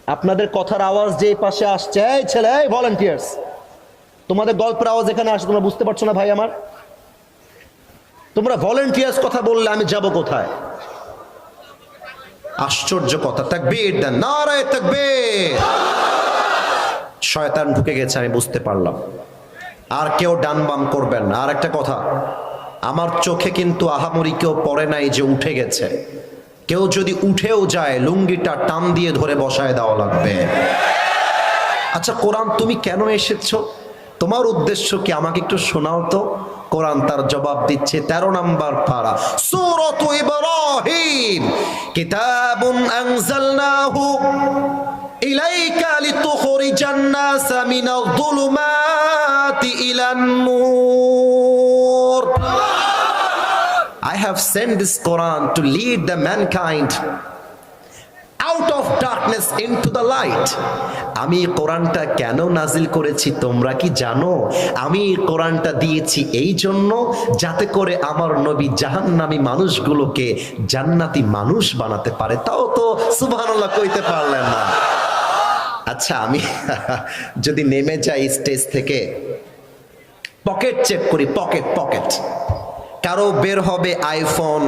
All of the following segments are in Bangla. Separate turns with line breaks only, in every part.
আপনাদের কথার আওয়াজ যেই পাশে আসছে, এই ছেলে, এই ভলান্টিয়ার্স, তোমাদের গল্পের আওয়াজ এখানে আসে, তোমরা বুঝতে পারছো না ভাই আমার? তোমরা ভলান্টিয়ার্স কথা বললে আমি যাব কোথায়? আশ্চর্য কথা। তাকবীর দেন, নারায়ে তাকবীর। শয়তান ঢুকে গেছে, আমি বুঝতে পারলাম। আর কেউ ডান বাম করবেন না। আর একটা কথা, আমার চোখে কিন্তু আহামরি কেউ পড়ে নাই যে উঠে গেছে। কেউ যদি উঠেও যায়, লুঙ্গিটা টান দিয়ে ধরে বসায় দেওয়া লাগবে। আচ্ছা কোরআন, তুমি কেন এসেছো? তোমার উদ্দেশ্য কি? আমাকে একটু শোনাও তো। কোরআন তার জবাব দিচ্ছে 13 নম্বর পারা, সূরাত ইব্রাহিম, কিতাবুন আনজালনাহু ইলাইকা লিতুখরিজান নাসা মিনাল যুলুমাতি ইলান নূর। I have sent this Quran to lead the mankind out of darkness into the light. আমি কোরআনটা কেন নাজিল করেছি তোমরা কি জানো? আমি কোরআনটা দিয়েছি এই জন্য যাতে করে আমার নবী জাহান্নামী মানুষগুলোকে জান্নাতি মানুষ বানাতে পারে। তাও তো সুবহানাল্লাহ কইতে পারলেন না। আচ্ছা আমি যদি নেমে যাই স্টেজ থেকে, পকেট চেক করি, পকেট, কারো বের হবে আইফোন,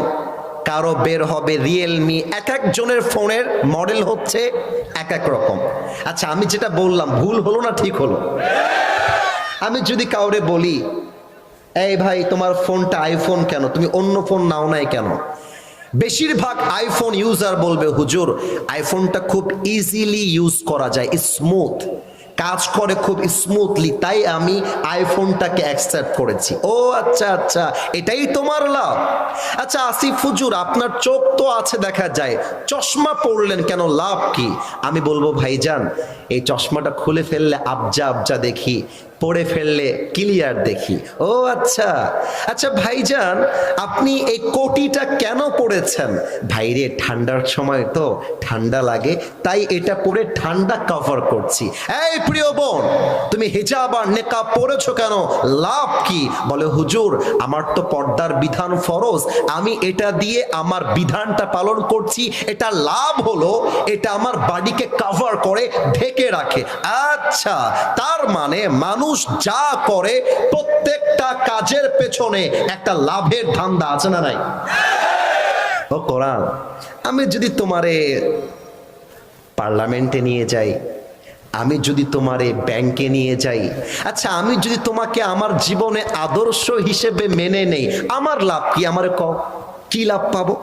কারো বের হবে রিয়েলমি, এক একজনের ফোনের মডেল হচ্ছে এক এক রকম। আচ্ছা আমি যেটা বললাম ভুল হলো না ঠিক হলো? আমি যদি কাউরে বলি, এই ভাই তোমার ফোনটা আইফোন কেন, তুমি অন্য ফোন নাও নাই কেন? বেশিরভাগ আইফোন ইউজার বলবে, হুজুর আইফোনটা খুব ইজিলি ইউজ করা যায়, স্মুথ কাজ করে, খুব স্মুথলি, তাই আমি আইফোনটাকে অ্যাকসেপ্ট করেছি। ও আচ্ছা আচ্ছা, এটাই তোমার লাভ। আচ্ছা আসিফ হুজুর, আপনার চোখ তো আছে দেখা যায়, চশমা পরলেন কেন, লাভ কি? আমি বলবো ভাইজান, এই চশমাটা খুলে ফেললে আবজা আবজা দেখি, পড়ে ফেললে ক্লিয়ার দেখি। ও আচ্ছা আচ্ছা ভাইজান, আপনি এই কোটিটা কেন পড়েছেন? ভাইরে ঠান্ডার সময় তো ঠান্ডা লাগে, তাই এটা পরে ঠান্ডা কভার করছি। এই প্রিয় বোন, তুমি হিজাব আর নেকাব পরেছো কেন, লাভ কি? বলে হুজুর আমার তো পর্দার বিধান ফরজ, আমি এটা দিয়ে আমার বিধানটা পালন করছি, এটা লাভ হলো এটা আমার বডিকে কভার করে ঢেকে রাখে। আচ্ছা তার মানে মানুষ যা করে প্রত্যেকটা কাজের পেছনে একটা লাভের ধান্দা আছে না নাই? ও কোরআন, আমি যদি তোমারে পার্লামেন্টে নিয়ে যাই, আমি যদি তোমারে ব্যাংকে নিয়ে যাই, আচ্ছা আমি যদি তোমাকে আমার জীবনে আদর্শ হিসেবে মেনে নেই, আমার লাভ কি? আমারে কও কি লাভ পাবো?